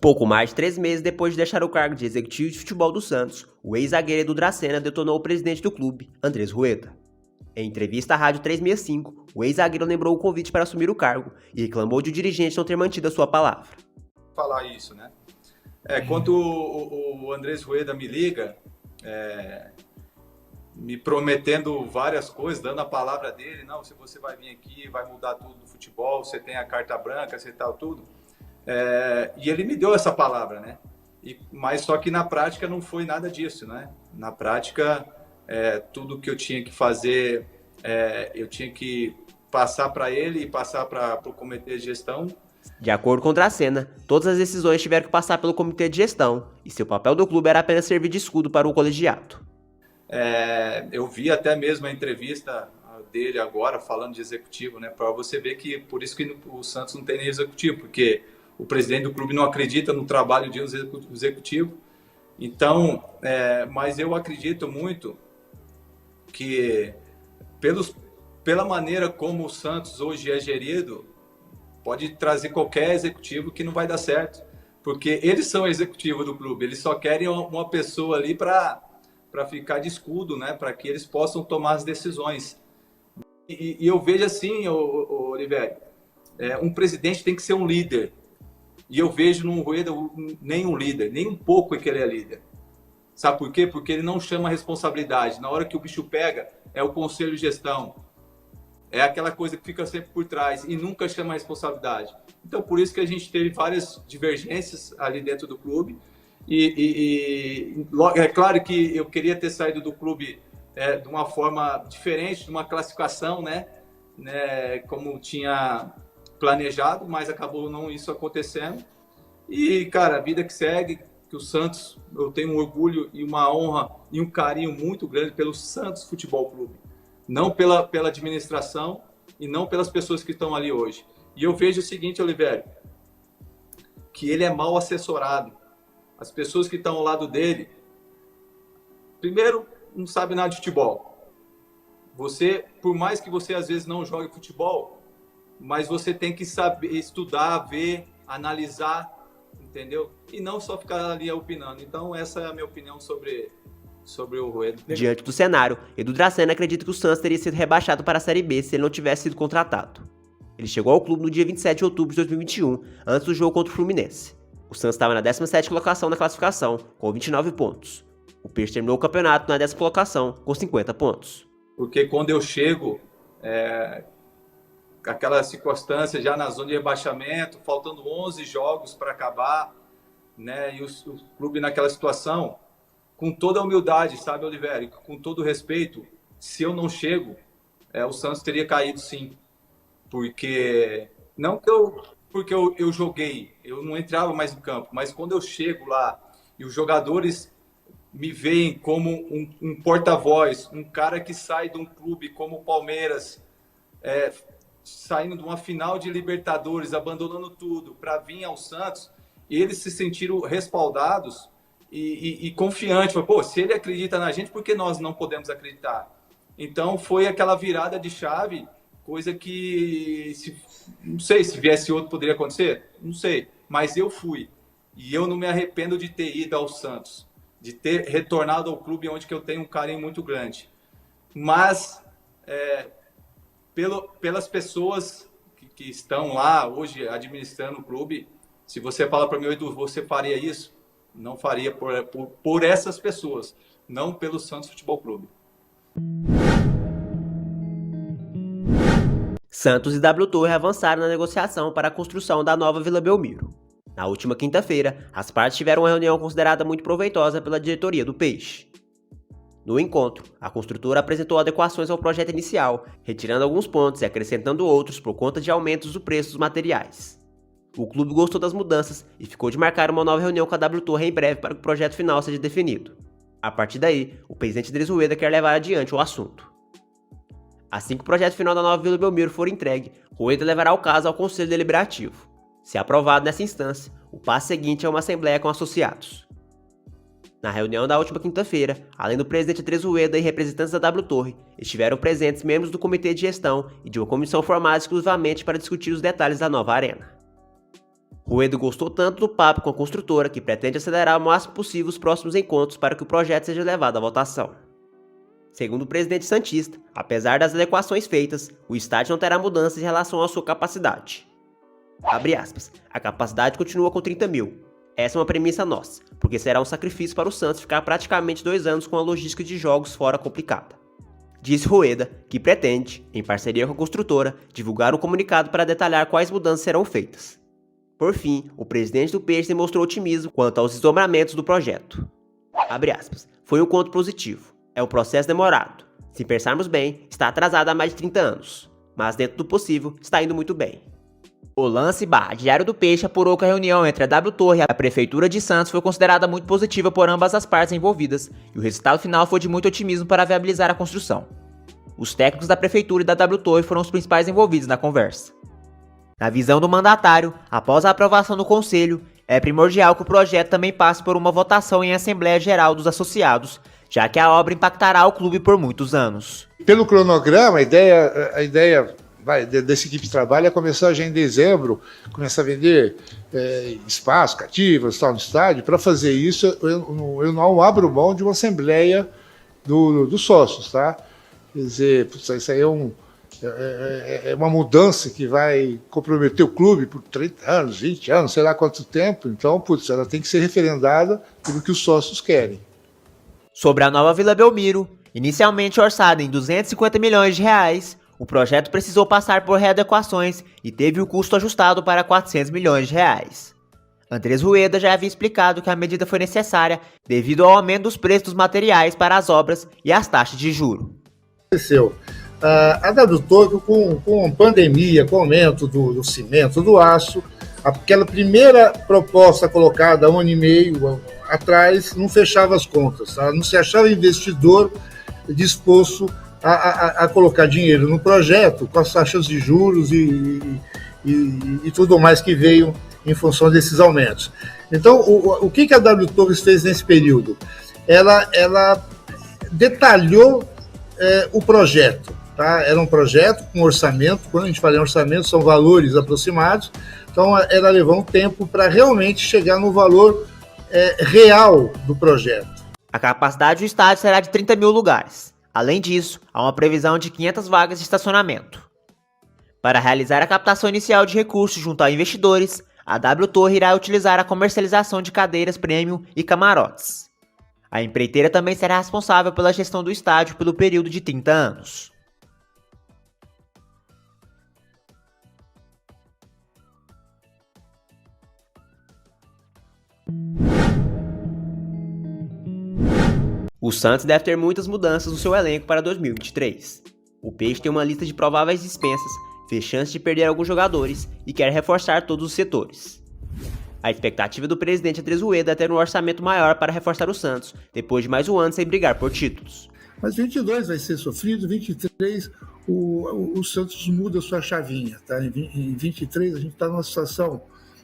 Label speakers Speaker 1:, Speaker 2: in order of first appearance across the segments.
Speaker 1: Pouco mais de 3 meses depois de deixar o cargo de executivo de futebol do Santos, o ex-zagueiro Edu Dracena detonou o presidente do clube, Andrés Rueda. Em entrevista à Rádio 365, o ex-zagueiro lembrou o convite para assumir o cargo e reclamou de o dirigente não ter mantido a sua palavra.
Speaker 2: Falar isso, né? Quando o Andrés Rueda me liga, me prometendo várias coisas, dando a palavra dele, não, se você vai vir aqui, vai mudar tudo no futebol, você tem a carta branca, você tal, tudo. E ele me deu essa palavra, né? Mas só que na prática não foi nada disso, né? Na prática, tudo que eu tinha que fazer, eu tinha que passar para ele e passar para o comitê de gestão.
Speaker 1: De acordo com Dracena, todas as decisões tiveram que passar pelo comitê de gestão e seu papel do clube era apenas servir de escudo para o colegiado.
Speaker 2: Eu vi até mesmo a entrevista dele agora falando de executivo, né? Para você ver que por isso que o Santos não tem nem executivo, porque o presidente do clube não acredita no trabalho de um executivo. Então, mas eu acredito muito que pela maneira como o Santos hoje é gerido, pode trazer qualquer executivo que não vai dar certo, porque eles são executivo do clube, eles só querem uma pessoa ali para ficar de escudo, né? Para que eles possam tomar as decisões. E eu vejo assim, Oliveira, um presidente tem que ser um líder. E eu vejo no Rueda nem um líder, nem um pouco que ele é líder. Sabe por quê? Porque ele não chama a responsabilidade. Na hora que o bicho pega, é o conselho de gestão. É aquela coisa que fica sempre por trás e nunca chama a responsabilidade. Então, por isso que a gente teve várias divergências ali dentro do clube. E é claro que eu queria ter saído do clube de uma forma diferente, de uma classificação, né? Como tinha planejado, mas acabou não isso acontecendo. E, cara, a vida que segue, que o Santos, eu tenho um orgulho e uma honra e um carinho muito grande pelo Santos Futebol Clube. Não pela administração e não pelas pessoas que estão ali hoje. E eu vejo o seguinte, Oliveira, que ele é mal assessorado. As pessoas que estão ao lado dele, primeiro, não sabem nada de futebol. Você, por mais que você às vezes não jogue futebol, mas você tem que saber estudar, ver, analisar, entendeu? E não só ficar ali opinando. Então, essa é a minha opinião sobre o Rueda.
Speaker 1: Diante do cenário, Edu Dracena acredita que o Santos teria sido rebaixado para a Série B se ele não tivesse sido contratado. Ele chegou ao clube no dia 27 de outubro de 2021, antes do jogo contra o Fluminense. O Santos estava na 17ª colocação na classificação, com 29 pontos. O Peixe terminou o campeonato na 10ª colocação, com 50 pontos.
Speaker 2: Porque quando eu chego, aquela circunstância já na zona de rebaixamento, faltando 11 jogos para acabar, né? E o clube naquela situação, com toda a humildade, sabe, Oliveira? E com todo o respeito, se eu não chego, o Santos teria caído sim. Porque, não que porque eu joguei, eu não entrava mais no campo, mas quando eu chego lá e os jogadores me veem como um porta-voz, um cara que sai de um clube como o Palmeiras, saindo de uma final de Libertadores, abandonando tudo para vir ao Santos, eles se sentiram respaldados e confiantes. Pô, se ele acredita na gente, por que nós não podemos acreditar? Então foi aquela virada de chave, coisa que, não sei, se viesse outro poderia acontecer, não sei, mas eu fui. E eu não me arrependo de ter ido ao Santos, de ter retornado ao clube onde que eu tenho um carinho muito grande. Mas, pelas pessoas que estão lá hoje administrando o clube, se você fala para mim, Edu, você faria isso? Não faria por essas pessoas, não pelo Santos Futebol Clube.
Speaker 1: Santos e W Torre avançaram na negociação para a construção da nova Vila Belmiro. Na última quinta-feira, as partes tiveram uma reunião considerada muito proveitosa pela diretoria do Peixe. No encontro, a construtora apresentou adequações ao projeto inicial, retirando alguns pontos e acrescentando outros por conta de aumentos do preço dos materiais. O clube gostou das mudanças e ficou de marcar uma nova reunião com a W Torre em breve para que o projeto final seja definido. A partir daí, o presidente Andrés Rueda quer levar adiante o assunto. Assim que o projeto final da nova Vila Belmiro for entregue, Rueda levará o caso ao Conselho Deliberativo. Se aprovado nessa instância, o passo seguinte é uma assembleia com associados. Na reunião da última quinta-feira, além do presidente Andrés Rueda e representantes da W Torre, estiveram presentes membros do comitê de gestão e de uma comissão formada exclusivamente para discutir os detalhes da nova arena. Rueda gostou tanto do papo com a construtora que pretende acelerar o máximo possível os próximos encontros para que o projeto seja levado à votação. Segundo o presidente santista, apesar das adequações feitas, o estádio não terá mudanças em relação à sua capacidade. Abre aspas, a capacidade continua com 30 mil. Essa é uma premissa nossa, porque será um sacrifício para o Santos ficar praticamente 2 anos com a logística de jogos fora complicada. Disse Rueda, que pretende, em parceria com a construtora, divulgar um comunicado para detalhar quais mudanças serão feitas. Por fim, o presidente do Peixe demonstrou otimismo quanto aos desdobramentos do projeto. Abre aspas, foi um ponto positivo. É um processo demorado. Se pensarmos bem, está atrasado há mais de 30 anos. Mas dentro do possível, está indo muito bem. O Lance Diário do Peixe apurou que a reunião entre a W Torre e a Prefeitura de Santos foi considerada muito positiva por ambas as partes envolvidas, e o resultado final foi de muito otimismo para viabilizar a construção. Os técnicos da Prefeitura e da W Torre foram os principais envolvidos na conversa. Na visão do mandatário, após a aprovação do Conselho, é primordial que o projeto também passe por uma votação em Assembleia Geral dos Associados, já que a obra impactará o clube por muitos anos.
Speaker 3: Pelo cronograma, a ideia dessa equipe de trabalho é começar já em dezembro, começar a vender espaço, cativas, tal, no estádio. Para fazer isso, eu não abro mão de uma Assembleia dos sócios, tá? Quer dizer, isso aí é uma mudança que vai comprometer o clube por 30 anos, 20 anos, sei lá quanto tempo. Então, ela tem que ser referendada pelo que os sócios querem.
Speaker 1: Sobre a nova Vila Belmiro, inicialmente orçada em 250 milhões de reais, o projeto precisou passar por readequações e teve o custo ajustado para 400 milhões de reais. Andrés Rueda já havia explicado que a medida foi necessária devido ao aumento dos preços dos materiais para as obras e as taxas de juros.
Speaker 4: A W Torre, com a pandemia, com o aumento do cimento, do aço, aquela primeira proposta colocada há 1 ano e meio atrás não fechava as contas, tá? Não se achava investidor disposto a colocar dinheiro no projeto com as taxas de juros e tudo mais que veio em função desses aumentos. Então, o que a W Torres fez nesse período? Ela detalhou o projeto. Tá? Era um projeto com orçamento. Quando a gente fala em orçamento, são valores aproximados. Então, ela levou um tempo para realmente chegar no valor real do projeto.
Speaker 1: A capacidade do estádio será de 30 mil lugares. Além disso, há uma previsão de 500 vagas de estacionamento. Para realizar a captação inicial de recursos junto a investidores, a W Torre irá utilizar a comercialização de cadeiras premium e camarotes. A empreiteira também será responsável pela gestão do estádio pelo período de 30 anos. O Santos deve ter muitas mudanças no seu elenco para 2023. O Peixe tem uma lista de prováveis dispensas, vê chance de perder alguns jogadores e quer reforçar todos os setores. A expectativa do presidente Andrés Rueda é ter um orçamento maior para reforçar o Santos, depois de mais um ano sem brigar por títulos.
Speaker 4: Mas 22 vai ser sofrido, 23 o Santos muda a sua chavinha. Tá? Em 23 a gente está numa situação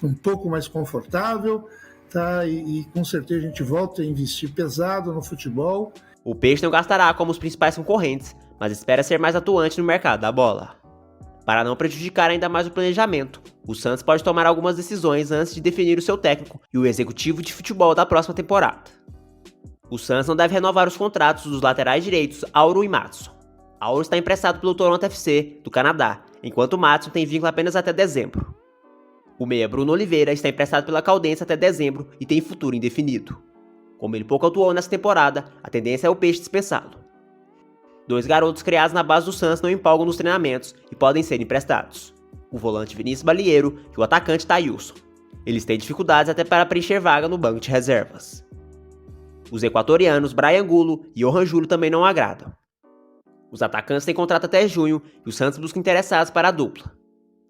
Speaker 4: um pouco mais confortável, tá? E com certeza a gente volta a investir pesado no futebol.
Speaker 1: O Peixe não gastará como os principais concorrentes, mas espera ser mais atuante no mercado da bola. Para não prejudicar ainda mais o planejamento, o Santos pode tomar algumas decisões antes de definir o seu técnico e o executivo de futebol da próxima temporada. O Santos não deve renovar os contratos dos laterais direitos Auro e Matson. Auro está emprestado pelo Toronto FC, do Canadá, enquanto Matson tem vínculo apenas até dezembro. O meia Bruno Oliveira está emprestado pela Caldense até dezembro e tem futuro indefinido. Como ele pouco atuou nessa temporada, a tendência é o Peixe dispensá-lo. 2 garotos criados na base do Santos não empolgam nos treinamentos e podem ser emprestados: o volante Vinícius Balieiro e o atacante Thailson. Eles têm dificuldades até para preencher vaga no banco de reservas. Os equatorianos Brian Angulo e Johan Júlio também não agradam. Os atacantes têm contrato até junho e o Santos busca interessados para a dupla.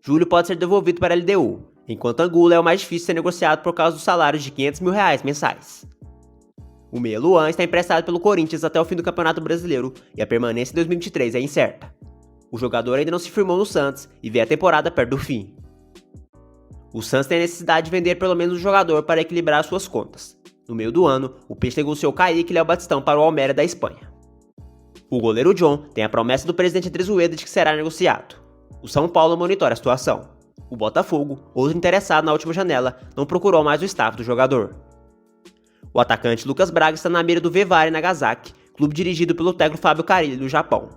Speaker 1: Júlio pode ser devolvido para a LDU, enquanto Angulo é o mais difícil de ser negociado por causa dos salários de R$500 mil mensais. O meia Luan está emprestado pelo Corinthians até o fim do Campeonato Brasileiro e a permanência em 2023 é incerta. O jogador ainda não se firmou no Santos e vê a temporada perto do fim. O Santos tem a necessidade de vender pelo menos um jogador para equilibrar suas contas. No meio do ano, o Peixe negociou Kaique e Léo Batistão para o Almeria da Espanha. O goleiro John tem a promessa do presidente Andrés Rueda de que será negociado. O São Paulo monitora a situação. O Botafogo, outro interessado na última janela, não procurou mais o staff do jogador. O atacante Lucas Braga está na mira do Vivare Nagasaki, clube dirigido pelo técnico Fábio Carilli do Japão.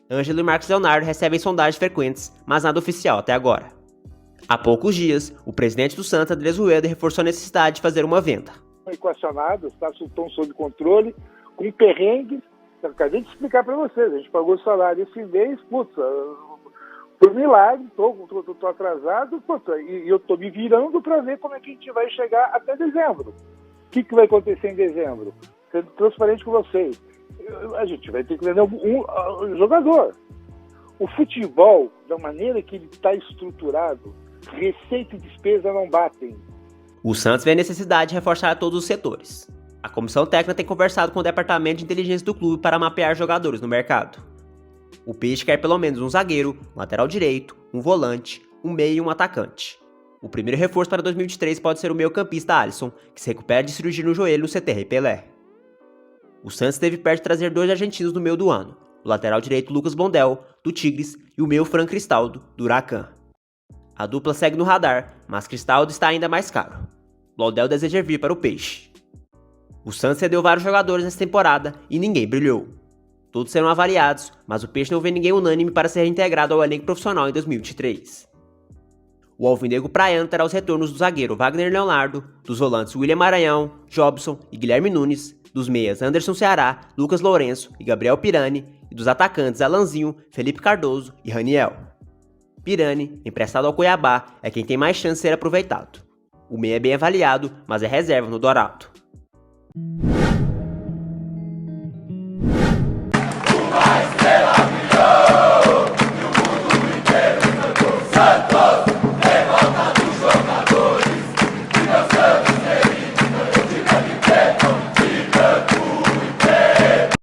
Speaker 1: Ângelo e Marcos Leonardo recebem sondagens frequentes, mas nada oficial até agora. Há poucos dias, o presidente do Santos, Andrés Rueda, reforçou a necessidade de fazer uma venda.
Speaker 5: Equacionados, estão sob controle, com perrengues. Eu acabei de explicar para vocês, a gente pagou o salário esse mês, por milagre, tô atrasado, e eu tô me virando para ver como é que a gente vai chegar até dezembro. O que vai acontecer em dezembro? Sendo transparente com vocês. A gente vai ter que vender um jogador. O futebol, da maneira que ele está estruturado, receita e despesa não batem.
Speaker 1: O Santos vê a necessidade de reforçar todos os setores. A comissão técnica tem conversado com o departamento de inteligência do clube para mapear jogadores no mercado. O Peixe quer pelo menos um zagueiro, um lateral direito, um volante, um meia e um atacante. O primeiro reforço para 2023 pode ser o meio-campista Alisson, que se recupera de cirurgia no joelho no CT Pelé. O Santos esteve perto de trazer 2 argentinos no meio do ano, o lateral direito Lucas Blondel, do Tigres, e o meio Fran Cristaldo, do Huracan. A dupla segue no radar, mas Cristaldo está ainda mais caro. Blondel deseja vir para o Peixe. O Santos cedeu vários jogadores nessa temporada e ninguém brilhou. Todos serão avaliados, mas o Peixe não vê ninguém unânime para ser reintegrado ao elenco profissional em 2023. O alvinegro praiano terá os retornos do zagueiro Wagner Leonardo, dos volantes William Maranhão, Jobson e Guilherme Nunes, dos meias Anderson Ceará, Lucas Lourenço e Gabriel Pirani, e dos atacantes Alanzinho, Felipe Cardoso e Raniel. Pirani, emprestado ao Cuiabá, é quem tem mais chance de ser aproveitado. O meia é bem avaliado, mas é reserva no Dourado.